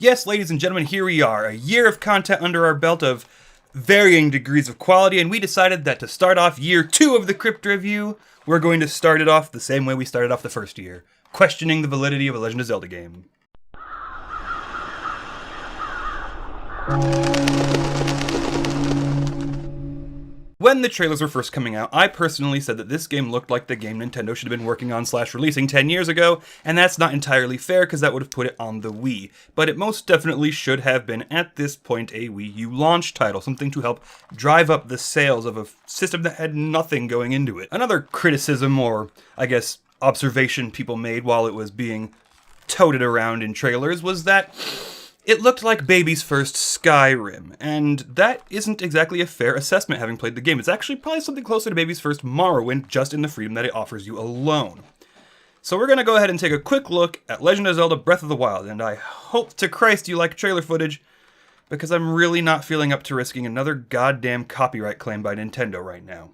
Yes, ladies and gentlemen, here we are, a year of content under our belt of varying degrees of quality, and we decided that to start off year 2 of the Crypt Revue, we're going to start it off the same way we started off the first year, questioning the validity of a Legend of Zelda game. When the trailers were first coming out, I personally said that this game looked like the game Nintendo should have been working on / releasing 10 years ago, and that's not entirely fair because that would have put it on the Wii. But it most definitely should have been, at this point, a Wii U launch title, something to help drive up the sales of a system that had nothing going into it. Another criticism, or I guess observation people made while it was being toted around in trailers, was that it looked like baby's first Skyrim, and that isn't exactly a fair assessment having played the game. It's actually probably something closer to baby's first Morrowind, just in the freedom that it offers you alone. So we're going to go ahead and take a quick look at Legend of Zelda Breath of the Wild, and I hope to Christ you like trailer footage, because I'm really not feeling up to risking another goddamn copyright claim by Nintendo right now.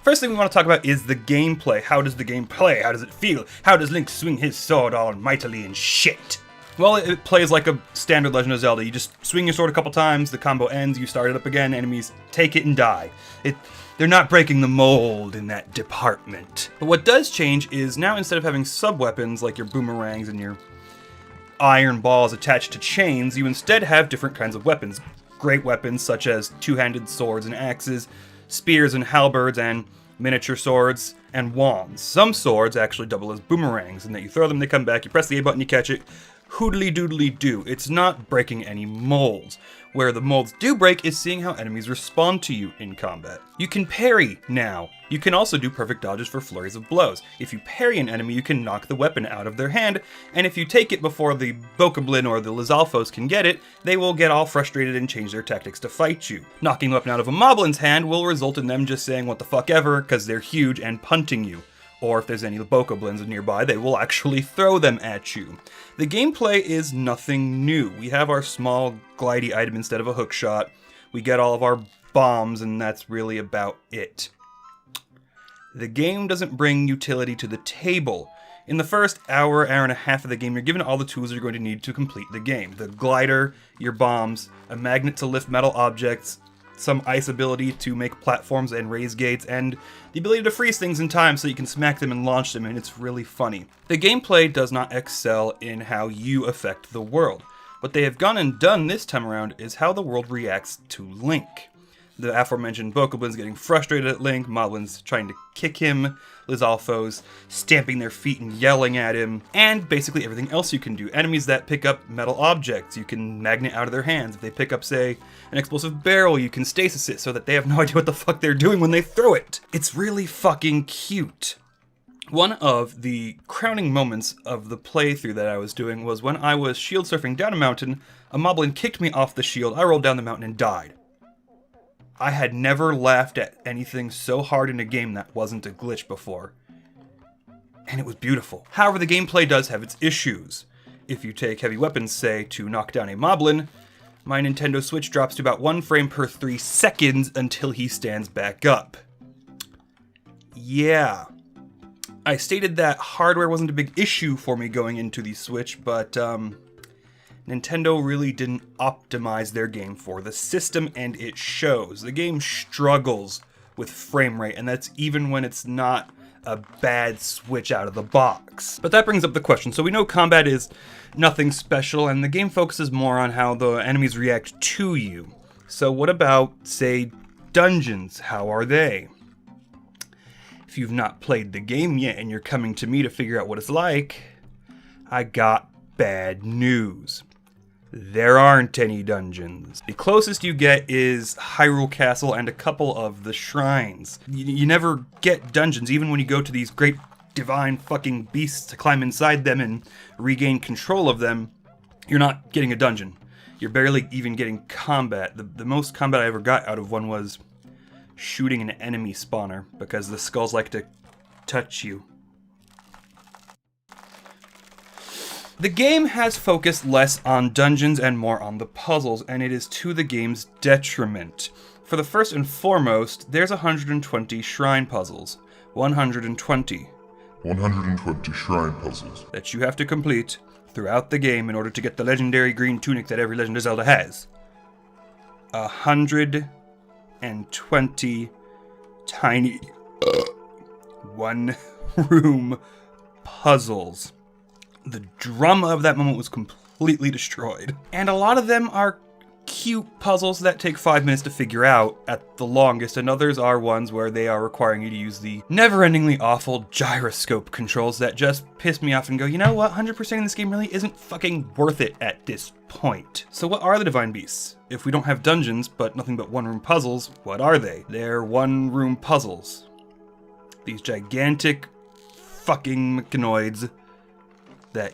First thing we want to talk about is the gameplay. How does the game play? How does it feel? How does Link swing his sword all mightily and shit? Well, it plays like a standard Legend of Zelda. You just swing your sword a couple times, the combo ends, you start it up again, enemies take it and die. They're not breaking the mold in that department. But what does change is now instead of having sub-weapons like your boomerangs and your iron balls attached to chains, you instead have different kinds of weapons. Great weapons such as two-handed swords and axes, spears and halberds, and miniature swords and wands. Some swords actually double as boomerangs, and that you throw them, they come back, you press the A button, you catch it. Hoodly doodly do. It's not breaking any molds. Where the molds do break is seeing how enemies respond to you in combat. You can parry now. You can also do perfect dodges for flurries of blows. If you parry an enemy, you can knock the weapon out of their hand, and if you take it before the Bokoblin or the Lizalfos can get it, they will get all frustrated and change their tactics to fight you. Knocking the weapon out of a Moblin's hand will result in them just saying what the fuck ever, because they're huge, and punting you. Or if there's any Bokoblins nearby, they will actually throw them at you. The gameplay is nothing new. We have our small glidey item instead of a hook shot. We get all of our bombs, and that's really about it. The game doesn't bring utility to the table. In the first hour and a half of the game, you're given all the tools you're going to need to complete the game. The glider, your bombs, a magnet to lift metal objects, some ice ability to make platforms and raise gates, and the ability to freeze things in time so you can smack them and launch them, and it's really funny. The gameplay does not excel in how you affect the world. What they have gone and done this time around is how the world reacts to Link. The aforementioned Bokoblins getting frustrated at Link, Moblins trying to kick him, Lizalfos stamping their feet and yelling at him, and basically everything else you can do. Enemies that pick up metal objects, you can magnet out of their hands. If they pick up, say, an explosive barrel, you can stasis it so that they have no idea what the fuck they're doing when they throw it. It's really fucking cute. One of the crowning moments of the playthrough that I was doing was when I was shield surfing down a mountain, a Moblin kicked me off the shield, I rolled down the mountain and died. I had never laughed at anything so hard in a game that wasn't a glitch before. And it was beautiful. However, the gameplay does have its issues. If you take heavy weapons, say, to knock down a Moblin, my Nintendo Switch drops to about 1 frame per 3 seconds until he stands back up. Yeah. I stated that hardware wasn't a big issue for me going into the Switch, but Nintendo really didn't optimize their game for the system, and it shows. The game struggles with frame rate, and that's even when it's not a bad Switch out of the box. But that brings up the question. So we know combat is nothing special, and the game focuses more on how the enemies react to you. So what about, say, dungeons? How are they? If you've not played the game yet and you're coming to me to figure out what it's like, I got bad news. There aren't any dungeons. The closest you get is Hyrule Castle and a couple of the shrines. You never get dungeons, even when you go to these great divine fucking beasts to climb inside them and regain control of them. You're not getting a dungeon. You're barely even getting combat. The most combat I ever got out of one was shooting an enemy spawner, because the skulls like to touch you. The game has focused less on dungeons and more on the puzzles, and it is to the game's detriment. For the first and foremost, there's 120 shrine puzzles. 120. 120 shrine puzzles that you have to complete throughout the game in order to get the legendary green tunic that every Legend of Zelda has. 120 tiny one-room puzzles. The drama of that moment was completely destroyed. And a lot of them are cute puzzles that take 5 minutes to figure out at the longest, and others are ones where they are requiring you to use the never-endingly awful gyroscope controls that just piss me off and go, you know what, 100% in this game really isn't fucking worth it at this point. So what are the Divine Beasts? If we don't have dungeons, but nothing but one-room puzzles, what are they? They're one-room puzzles. These gigantic fucking mechanoids that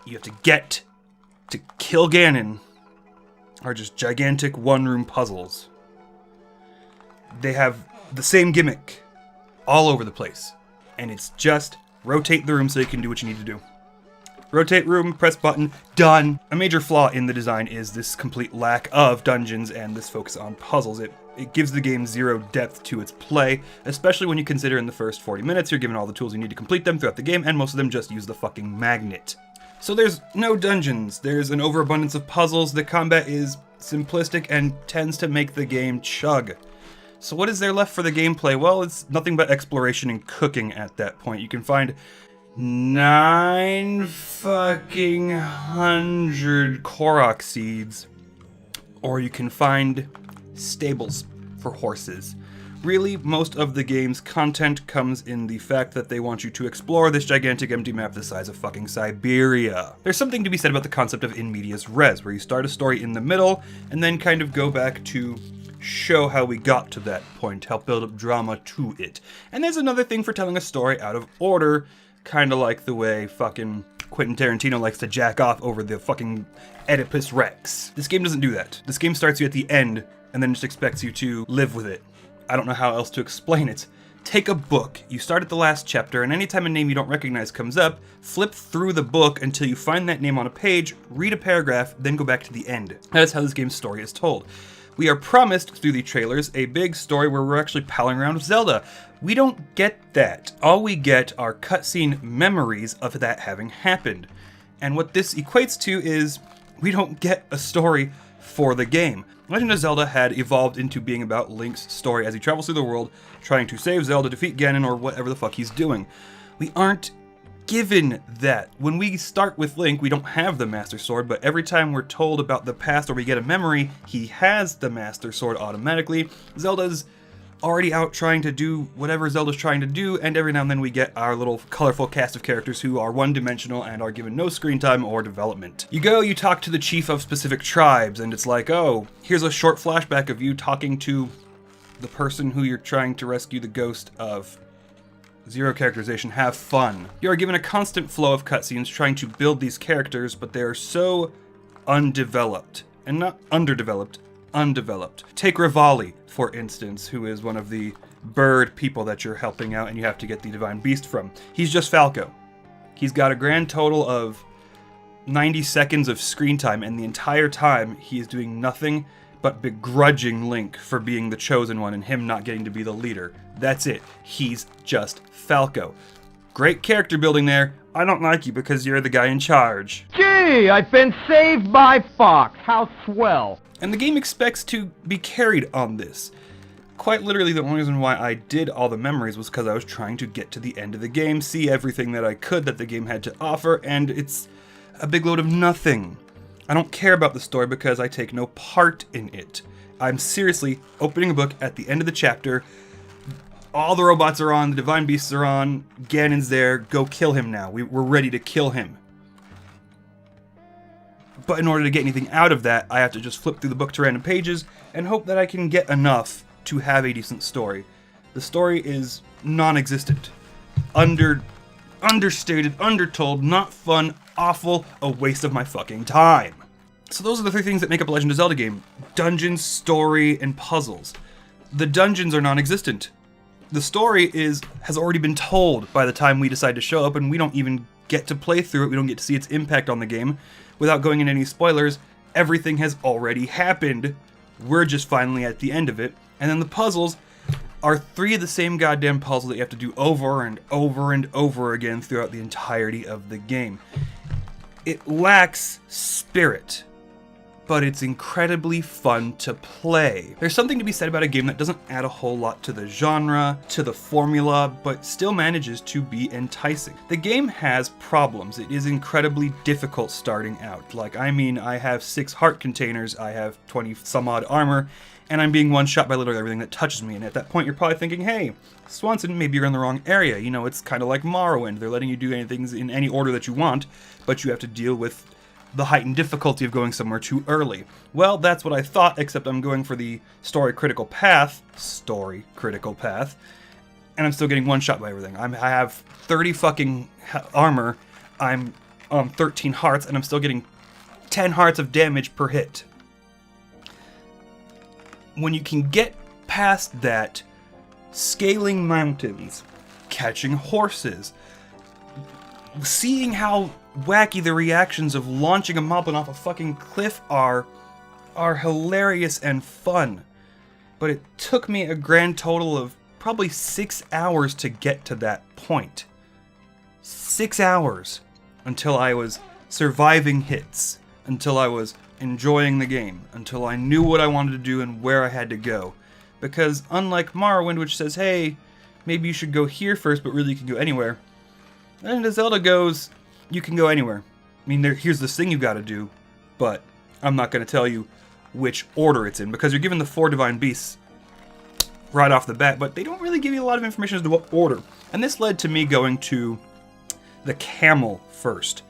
you have to get to kill Ganon are just gigantic one-room puzzles. They have the same gimmick all over the place, and it's just rotate the room so you can do what you need to do. Rotate room, press button, done. A major flaw in the design is this complete lack of dungeons and this focus on puzzles. It gives the game zero depth to its play, especially when you consider in the first 40 minutes you're given all the tools you need to complete them throughout the game, and most of them just use the fucking magnet. So there's no dungeons, there's an overabundance of puzzles, the combat is simplistic and tends to make the game chug. So what is there left for the gameplay? Well, it's nothing but exploration and cooking at that point. You can find 9 fucking 100 Korok seeds, or you can find stables for horses. Really, most of the game's content comes in the fact that they want you to explore this gigantic empty map the size of fucking Siberia. There's something to be said about the concept of in medias res, where you start a story in the middle and then kind of go back to show how we got to that point, help build up drama to it. And there's another thing for telling a story out of order, kind of like the way fucking Quentin Tarantino likes to jack off over the fucking Oedipus Rex. This game doesn't do that. This game starts you at the end and then just expects you to live with it. I don't know how else to explain it. Take a book, you start at the last chapter, and anytime a name you don't recognize comes up, flip through the book until you find that name on a page, read a paragraph, then go back to the end. That is how this game's story is told. We are promised through the trailers a big story where we're actually palling around with Zelda. We don't get that. All we get are cutscene memories of that having happened. And what this equates to is we don't get a story for the game. Legend of Zelda had evolved into being about Link's story as he travels through the world, trying to save Zelda, defeat Ganon, or whatever the fuck he's doing. We aren't given that. When we start with Link, we don't have the Master Sword, but every time we're told about the past or we get a memory, he has the Master Sword automatically. Zelda's already out trying to do whatever Zelda's trying to do, and every now and then we get our little colorful cast of characters who are one-dimensional and are given no screen time or development. You go, you talk to the chief of specific tribes, and it's like, oh, here's a short flashback of you talking to the person who you're trying to rescue the ghost of. Zero characterization, have fun. You are given a constant flow of cutscenes trying to build these characters, but they are so undeveloped. And not underdeveloped, undeveloped. Take Rivali, for instance, who is one of the bird people that you're helping out and you have to get the Divine Beast from. He's just Falco. He's got a grand total of 90 seconds of screen time, and the entire time he is doing nothing but begrudging Link for being the chosen one and him not getting to be the leader. That's it. He's just Falco. Great character building there. I don't like you because you're the guy in charge. Gee, I've been saved by Fox. How swell. And the game expects to be carried on this. Quite literally, the only reason why I did all the memories was because I was trying to get to the end of the game, see everything that I could that the game had to offer, and it's a big load of nothing. I don't care about the story because I take no part in it. I'm seriously opening a book at the end of the chapter. All the robots are on, the Divine Beasts are on, Ganon's there, go kill him now. We're ready to kill him. But in order to get anything out of that, I have to just flip through the book to random pages and hope that I can get enough to have a decent story. The story is non-existent. Understated, undertold, not fun, awful, a waste of my fucking time. So those are the 3 things that make up a Legend of Zelda game. Dungeons, story, and puzzles. The dungeons are non-existent. The story has already been told by the time we decide to show up, and we don't even get to play through it. We don't get to see its impact on the game. Without going into any spoilers, everything has already happened. We're just finally at the end of it. And then the puzzles are 3 of the same goddamn puzzles that you have to do over and over and over again throughout the entirety of the game. It lacks spirit, but it's incredibly fun to play. There's something to be said about a game that doesn't add a whole lot to the genre, to the formula, but still manages to be enticing. The game has problems. It is incredibly difficult starting out. I have 6 heart containers, I have 20 some odd armor, and I'm being one-shot by literally everything that touches me. And at that point, you're probably thinking, hey, Swanson, maybe you're in the wrong area. You know, it's kind of like Morrowind. They're letting you do things in any order that you want, but you have to deal with the heightened difficulty of going somewhere too early. Well, that's what I thought, except I'm going for the story critical path, and I'm still getting one shot by everything. I have 30 fucking armor, I'm 13 hearts, and I'm still getting 10 hearts of damage per hit. When you can get past that, scaling mountains, catching horses, seeing how wacky the reactions of launching a moblin off a fucking cliff are hilarious and fun. But it took me a grand total of probably 6 hours to get to that point. 6 hours until I was surviving hits, until I was enjoying the game, until I knew what I wanted to do and where I had to go. Because unlike Morrowind, which says, hey, maybe you should go here first, but really you can go anywhere, Legend of Zelda goes, you can go anywhere. I mean, here's this thing you gotta do, but I'm not gonna tell you which order it's in, because you're given the 4 divine beasts right off the bat, but they don't really give you a lot of information as to what order. And this led to me going to the camel first,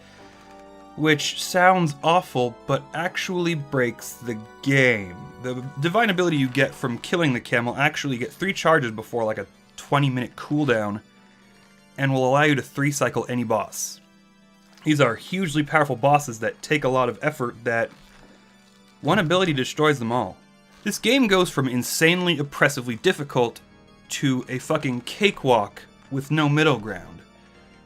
which sounds awful, but actually breaks the game. The divine ability you get from killing the camel actually get 3 charges before like a 20-minute cooldown, and will allow you to 3-cycle any boss. These are hugely powerful bosses that take a lot of effort that one ability destroys them all. This game goes from insanely oppressively difficult to a fucking cakewalk with no middle ground.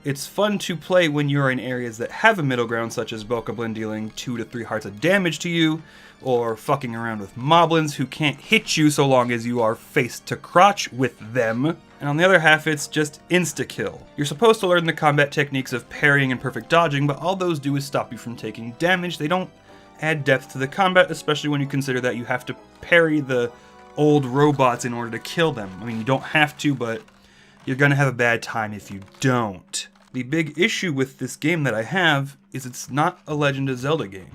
It's fun to play when you're in areas that have a middle ground, such as Bokoblin dealing 2 to 3 hearts of damage to you, or fucking around with moblins who can't hit you so long as you are face to crotch with them. And on the other half, it's just insta-kill. You're supposed to learn the combat techniques of parrying and perfect dodging, but all those do is stop you from taking damage. They don't add depth to the combat, especially when you consider that you have to parry the old robots in order to kill them. I mean, you don't have to, but you're gonna have a bad time if you don't. The big issue with this game that I have is it's not a Legend of Zelda game.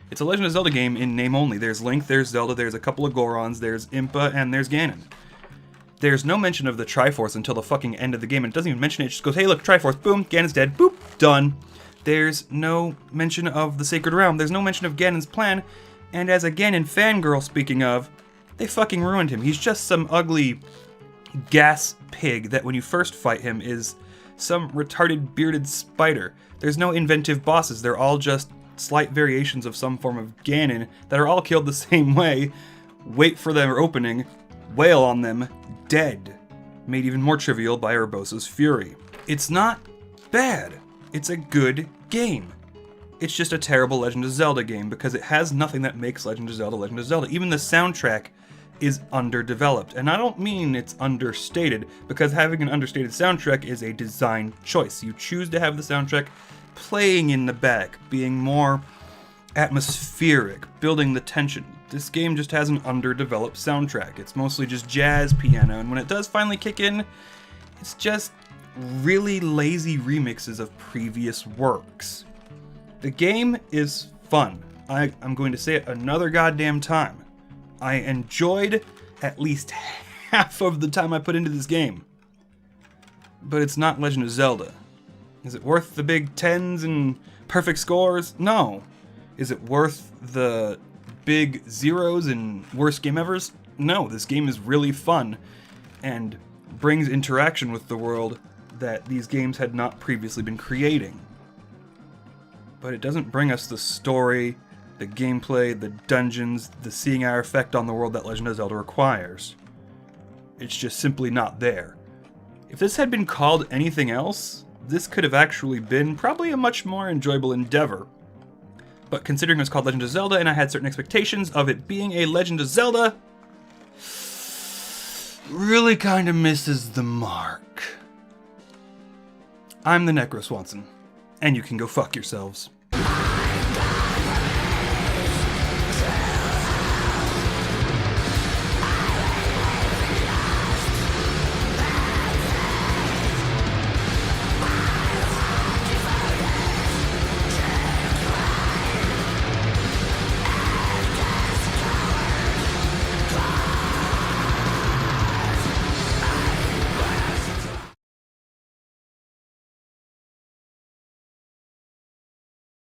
It's a Legend of Zelda game in name only. There's Link, there's Zelda, there's a couple of Gorons, there's Impa, and there's Ganon. There's no mention of the Triforce until the fucking end of the game, and it doesn't even mention it. It just goes, hey look, Triforce, boom, Ganon's dead, boop, done. There's no mention of the Sacred Realm. There's no mention of Ganon's plan, and as a Ganon fangirl speaking of, they fucking ruined him. He's just some ugly gas pig that when you first fight him is some retarded bearded spider. There's no inventive bosses. They're all just slight variations of some form of Ganon that are all killed the same way. Wait for their opening, wail on them, dead. Made even more trivial by Urbosa's fury. It's not bad. It's a good game. It's just a terrible Legend of Zelda game because it has nothing that makes Legend of Zelda. Even the soundtrack is underdeveloped. And I don't mean it's understated, because having an understated soundtrack is a design choice. You choose to have the soundtrack playing in the back, being more atmospheric, building the tension. This game just has an underdeveloped soundtrack. It's mostly just jazz piano, and when it does finally kick in, it's just really lazy remixes of previous works. The game is fun. I'm going to say it another goddamn time. I enjoyed at least half of the time I put into this game. But it's not Legend of Zelda. Is it worth the big 10s and perfect scores? No. Is it worth the big 0s and worst game evers? No, this game is really fun and brings interaction with the world that these games had not previously been creating. But it doesn't bring us the story, the gameplay, the dungeons, the seeing our effect on the world that Legend of Zelda requires. It's just simply not there. If this had been called anything else, this could have actually been probably a much more enjoyable endeavor. But considering it was called Legend of Zelda and I had certain expectations of it being a Legend of Zelda, really kind of misses the mark. I'm the Necroswanson, and you can go fuck yourselves.